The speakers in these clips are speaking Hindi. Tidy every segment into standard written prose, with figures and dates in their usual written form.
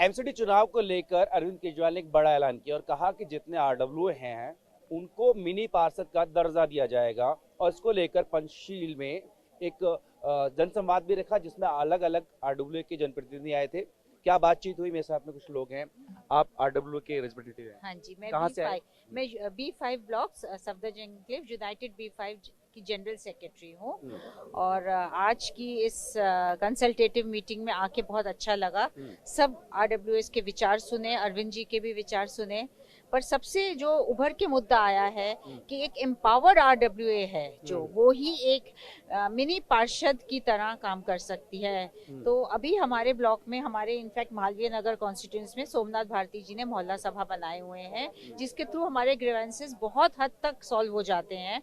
एमसीडी चुनाव को लेकर अरविंद केजरीवाल ने एक बड़ा ऐलान किया और कहा कि जितने आरडब्ल्यू हैं उनको मिनी पार्षद का दर्जा दिया जाएगा और इसको लेकर पंचशील में एक जनसंवाद भी रखा जिसमें अलग अलग आरडब्ल्यू के जनप्रतिनिधि आए थे। क्या बातचीत हुई? मेरे साथ में कुछ लोग हैं, आप आरडब्ल्यू के रिप्रेजेंटेटिव हैं। हाँ जी, कहाँ से आए? मैं B5 blocks Safdar enclave United B5 की जनरल सेक्रेटरी हूँ और आज की इस कंसल्टेटिव मीटिंग में आके बहुत अच्छा लगा। सब आरडब्ल्यूएस के विचार सुने, अरविंद जी के भी विचार सुने, पर सबसे जो उभर के मुद्दा आया है कि एक एम्पावर्ड आरडब्ल्यूए है जो वो ही एक मिनी पार्षद की तरह काम कर सकती है। तो अभी हमारे ब्लॉक में हमारे इनफैक्ट मालवीय नगर कॉन्स्टिट्यूंस में सोमनाथ भारती जी ने मोहल्ला सभा बनाए हुए हैं जिसके थ्रू हमारे ग्रीवेंसेस बहुत हद तक सॉल्व हो जाते हैं,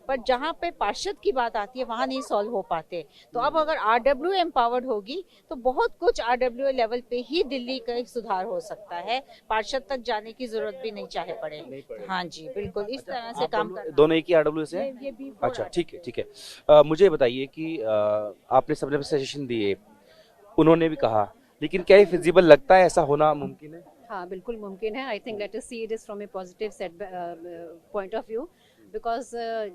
पर जहाँ पे पार्षद की बात आती है वहाँ नहीं सॉल्व हो पाते। तो अब अगर आरडब्ल्यू एम्पावर्ड होगी तो बहुत कुछ आरडब्ल्यू लेवल पे ही दिल्ली का एक सुधार हो सकता है, पार्षद तक जाने की जरूरत भी नहीं चाहे पड़े। हाँ जी बिल्कुल, इस तरह से काम कर दोनों एक ही आरडब्ल्यू से हैं? ये भी अच्छा, ठीक है ठीक है। मुझे बताइए कि आपने सबने सजेशन दिए, उन्होंने भी कहा, लेकिन क्या ये फिजिबल लगता है, ऐसा होना मुमकिन है? हाँ बिल्कुल मुमकिन है। I think let us see it from A positive set point of view because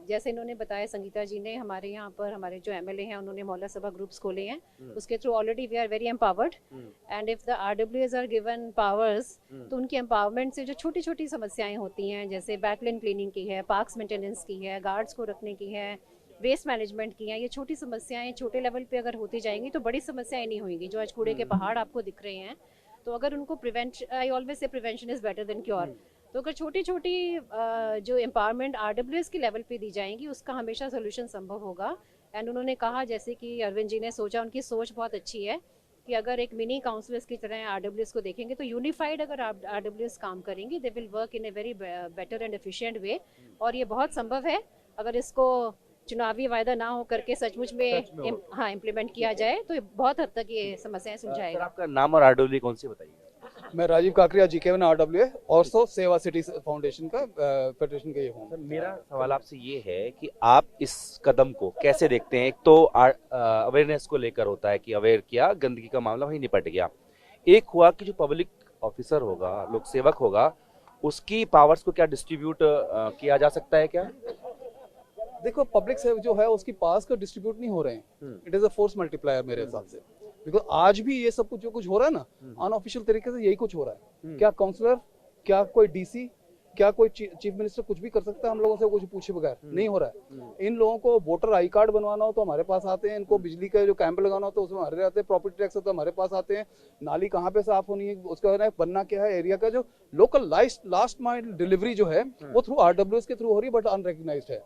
जैसे इन्होंने बताया संगीता जी ने, हमारे यहाँ पर हमारे जो एमएलए हैं उन्होंने मोहल्ला सभा ग्रुप्स खोले हैं, उसके through already we are very empowered and if the आरडब्ल्यूएस आर गिवन पावर्स तो उनकी एम्पावरमेंट से जो छोटी छोटी समस्याएं होती हैं जैसे बैकलाइन क्लीनिंग की है, पार्क्स मेंटेनेंस की है, गार्ड्स को रखने की है, वेस्ट मैनेजमेंट की हैं, ये छोटी समस्याएं छोटे लेवल पे अगर होती जाएंगी तो बड़ी समस्याएं नहीं होंगी। जो आज कूड़े के पहाड़ आपको दिख रहे हैं, तो अगर उनको I always say prevention is better than cure. तो अगर छोटी छोटी जो एम्पावरमेंट आरडब्ल्यूएस के लेवल पे दी जाएंगी उसका हमेशा सोल्यूशन संभव होगा। एंड उन्होंने कहा जैसे कि अरविंद जी ने सोचा, उनकी सोच बहुत अच्छी है कि अगर एक मिनी काउंसिलर्स की तरह आरडब्ल्यूएस को देखेंगे तो यूनिफाइड अगर आरडब्ल्यूएस काम करेंगी they will work in a very better and efficient way, और ये बहुत संभव है अगर इसको चुनावी वायदा ना हो करके सचमुच में हाँ इम्प्लीमेंट किया जाए तो बहुत हद तक ये समस्याएं सुलझाएगा। आपका नाम और आरडब्ल्यू कौन सी बताइए? मैं राजीव काकरिया GK1 आरडब्ल्यू और सो सेवा सिटी फाउंडेशन का फेडरेशन का ये हूँ। मेरा सवाल आपसे ये है कि आप इस कदम को कैसे देखते हैं? एक तो अवेयरनेस को लेकर होता है कि अवेयर किया, गंदगी का मामला वहीं निपट गया। एक हुआ कि जो पब्लिक ऑफिसर होगा, लोक सेवक होगा, उसकी पावर्स को क्या डिस्ट्रीब्यूट किया जा सकता है क्या? देखो पब्लिक से जो है उसकी पास का डिस्ट्रीब्यूट नहीं हो रहे हैं, it is a force multiplier मेरे हिसाब से। बिकॉज आज भी ये सब कुछ जो कुछ हो रहा है ना अनऑफिशियल तरीके से यही कुछ हो रहा है। क्या काउंसलर, क्या कोई डीसी, क्या कोई चीफ मिनिस्टर कुछ भी कर सकता है हम लोगों से कुछ पूछे बगैर? नहीं हो रहा है। इन लोगों को वोटर आई कार्ड बनवाना हो तो हमारे पास आते हैं, इनको बिजली का जो कैंप लगाना हो तो उसमें हमारे आते हैं, प्रॉपर्टी टैक्स तो हमारे पास आते हैं, नाली कहाँ पे साफ होनी है उसका बनना क्या है, एरिया का जो लोकल लास्ट माइल डिलीवरी जो है वो थ्रू आरडब्ल्यूएस के थ्रू हो रही है बट अनरिकग्नाइज्ड है।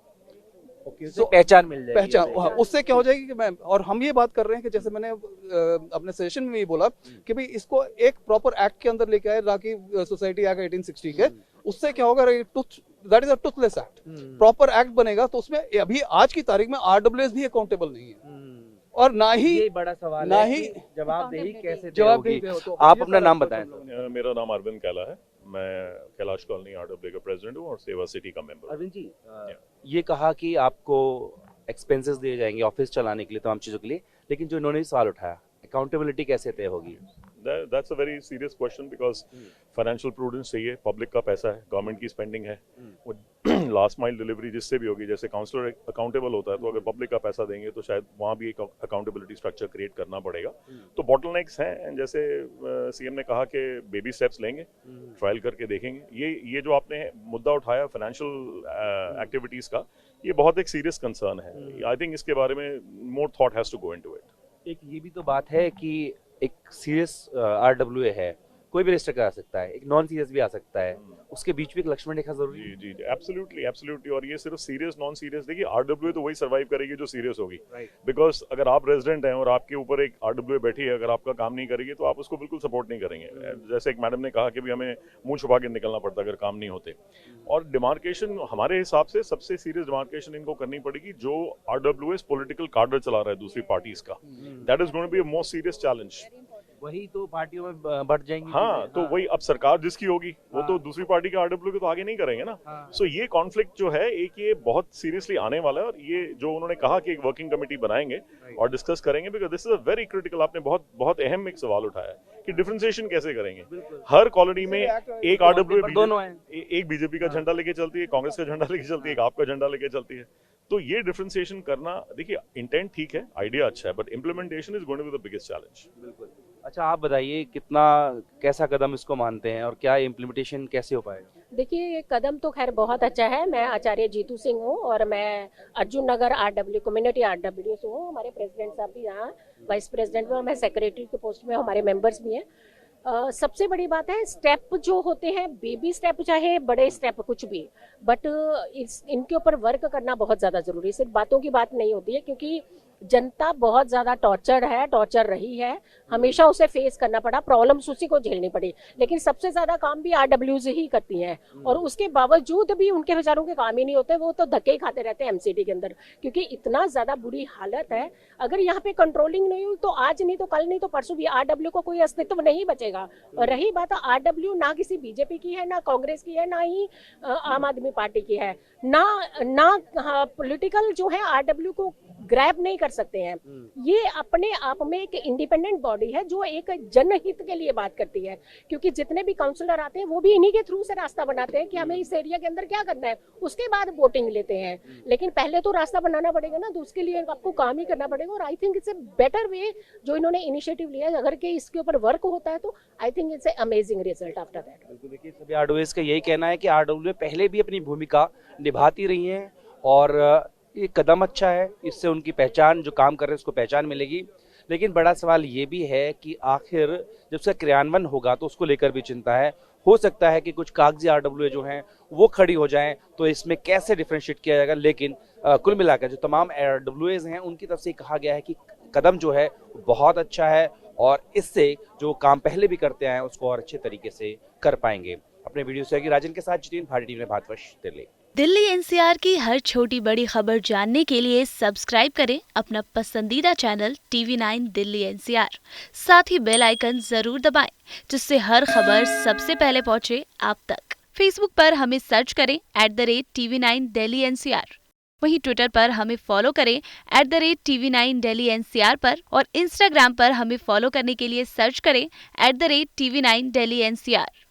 तो पहचान मिल जाएगी, पहचान उससे क्या हो जाएगी कि मैं और हम ये बात कर रहे हैं कि जैसे मैंने अपने सेशन में भी बोला कि भाई इसको एक प्रॉपर एक्ट के अंदर लेके आए, राकी सोसाइटी एक्ट 1860 के, उससे क्या होगा, that is a Toothless act. Proper act बनेगा तो उसमें अभी आज की तारीख में आरडब्ल्यूएस भी अकाउंटेबल नहीं है और ना ही ये बड़ा सवाल ना है ही कि जवाबदेही कैसे जवाबदेही होगी। तो आप अपना नाम बताएं। मेरा नाम अरविंद कैला है, मैं कैलाश कॉलोनी आरडब्ल्यू का प्रेसिडेंट हूँ और सेवा सिटी का मेंबर। अरविंद जी, ये कहा कि आपको एक्सपेंसेस दिए जाएंगे ऑफिस चलाने के लिए, तमाम चीजों के लिए, लेकिन जो इन्होंने सवाल उठाया अकाउंटेबिलिटी कैसे तय होगी? That's a very serious question because financial prudence चाहिए, पब्लिक का पैसा है, गवर्नमेंट की स्पेंडिंग है, वो लास्ट माइल डिलीवरी जिससे भी होगी, जैसे काउंसलर अकाउंटेबल होता है तो अगर पब्लिक का पैसा देंगे तो शायद वहाँ भी एक अकाउंटेबिलिटी स्ट्रक्चर क्रिएट करना पड़ेगा। तो बॉटलनेक्स हैं, जैसे सीएम ने कहा कि बेबी स्टेप्स लेंगे, ट्रायल करके देखेंगे। ये जो आपने मुद्दा उठाया फाइनेंशियल एक्टिविटीज़ का, ये बहुत एक सीरियस कंसर्न है। आई थिंक इसके बारे में more thought has to go into it. एक ये भी तो बात है कि एक सीरियस आरडब्ल्यूए है, कोई भी रजिस्टर करा सकता है, एक नॉन सीरियस भी आ सकता है, उसके बीच में एक लक्ष्मण रेखा जरूरी है। जी एब्सोल्युटली। और ये सिर्फ सीरियस नॉन सीरियस, देखिए आरडब्ल्यूए तो वही सर्वाइव करेगी जो सीरियस होगी, बिकॉज अगर आप रेजिडेंट हैं और आपके ऊपर एक आरडब्ल्यूए बैठी है, अगर आपका काम नहीं करेगी तो आप उसको बिल्कुल सपोर्ट नहीं करेंगे। जैसे एक मैडम ने कहा कि भी हमें मुंह छुपा के निकलना पड़ता अगर काम नहीं होते। और डिमार्केशन हमारे हिसाब से सबसे सीरियस डिमार्केशन इनको करनी पड़ेगी जो आरडब्ल्यूएस पॉलिटिकल कार्डर चला रहा है दूसरी पार्टीज का, that is going to be a most serious challenge. वही तो पार्टियों में बढ़ जाएंगी हाँ, चीजें। तो वही अब सरकार जिसकी होगी वो तो हाँ। दूसरी पार्टी के आरडब्ल्यू के तो आगे नहीं करेंगे ना। हाँ। सो ये कॉन्फ्लिक्ट जो है एक ये बहुत सीरियसली आने वाला है, और ये जो उन्होंने कहा कि एक वर्किंग कमेटी बनाएंगे और डिस्कस करेंगे, because this is a very critical, आपने बहुत बहुत अहम एक सवाल उठाया है कि डिफरेंशिएशन कैसे करेंगे। हर कॉलोनी में एक आरडब्ल्यू पर दोनों हैं। एक बीजेपी का झंडा लेके चलती है, कांग्रेस का झंडा लेके चलती है, एक आपका झंडा लेके चलती है। तो ये डिफरेंशिएशन करना, देखिए इंटेंट ठीक है, आइडिया अच्छा है, but implementation is going to be the biggest challenge. बिल्कुल। अच्छा, आप बताइए कितना कैसा कदम इसको मानते हैं और क्या इम्प्लीमेंटेशन कैसे हो पाएगा? देखिए, ये कदम तो खैर बहुत अच्छा है। मैं आचार्य जीतू सिंह हूँ और मैं अर्जुन नगर आरडब्ल्यू कम्युनिटी आरडब्ल्यू से हूँ। हमारे प्रेसिडेंट साहब भी यहाँ वाइस प्रेसिडेंट में और मैं सेक्रेटरी के पोस्ट में, हमारे मेंबर्स भी हैं। सबसे बड़ी बात है, स्टेप जो होते हैं, बेबी स्टेप चाहे बड़े स्टेप कुछ भी, बट इनके ऊपर वर्क करना बहुत ज़्यादा ज़रूरी है। सिर्फ बातों की बात नहीं होती है, क्योंकि जनता बहुत ज़्यादा टॉर्चर रही है, हमेशा उसे फेस करना पड़ा, प्रॉब्लम्स उसी को झेलनी पड़ी। लेकिन सबसे ज़्यादा काम भी आरडब्ल्यूज ही करती हैं, और उसके बावजूद भी उनके बेचारों के काम ही नहीं होते, वो तो धक्के ही खाते रहते हैं एमसीडी के अंदर, क्योंकि इतना ज़्यादा बुरी हालत है। अगर यहाँ पे कंट्रोलिंग नहीं हुई तो आज नहीं तो कल नहीं तो परसों भी आरडब्ल्यू को कोई अस्तित्व नहीं बचेगा। और रही बात, आरडब्ल्यू ना किसी बीजेपी की है, ना कांग्रेस की है, ना ही आम आदमी पार्टी की है, ना पॉलिटिकल जो है आरडब्ल्यू को ग्रैब नहीं कर सकते हैं। ये अपने आप में एक इंडिपेंडेंट बॉडी है जो एक जनहित के लिए बात करती है, क्योंकि जितने भी काउंसलर आते हैं वो भी इन्हीं के थ्रू से रास्ता बनाते हैं कि हमें इस एरिया के अंदर क्या करना है, उसके बाद वोटिंग लेते हैं। लेकिन पहले तो रास्ता बनाना पड़ेगा ना, तो उसके लिए आपको काम ही करना पड़ेगा। और I think it's a better way जो इन्होंने इनिशिएटिव लिया है। अगर के इसके ऊपर वर्क होता है तो I think it's a amazing result after that. बिल्कुल, देखिए सभी आरडब्ल्यूएस का यही कहना है कि आरडब्ल्यू पहले भी अपनी भूमिका निभाती रही हैं और ये कदम अच्छा है, इससे उनकी पहचान, जो काम कर रहे हैं उसको पहचान मिलेगी। लेकिन बड़ा सवाल ये भी है कि आखिर जब उसका क्रियान्वयन होगा तो उसको लेकर भी चिंता है। हो सकता है कि कुछ कागजी आरडब्ल्यू जो हैं वो खड़ी हो जाएं, तो इसमें कैसे डिफरेंशिएट किया जाएगा। लेकिन कुल मिलाकर जो तमाम आरडब्ल्यूएज हैं उनकी तरफ से कहा गया है कि कदम जो है बहुत अच्छा है और इससे जो काम पहले भी करते आए हैं उसको और अच्छे तरीके से कर पाएंगे। अपने वीडियो से राजन के साथ जितेन, भारतीय टीवी ने भारतवर्ष दिल्ली। दिल्ली एनसीआर की हर छोटी बड़ी खबर जानने के लिए सब्सक्राइब करें अपना पसंदीदा चैनल TV9 दिल्ली एनसीआर। साथ ही बेल आइकन जरूर दबाएं, जिससे हर खबर सबसे पहले पहुंचे आप तक। फेसबुक पर हमें सर्च करें @TV9 दिल्ली एनसीआर। वहीं ट्विटर पर हमें फॉलो करें @TV9 दिल्ली एनसीआर पर, और इंस्टाग्राम पर हमें फॉलो करने के लिए सर्च करें @TV9 दिल्ली एनसीआर।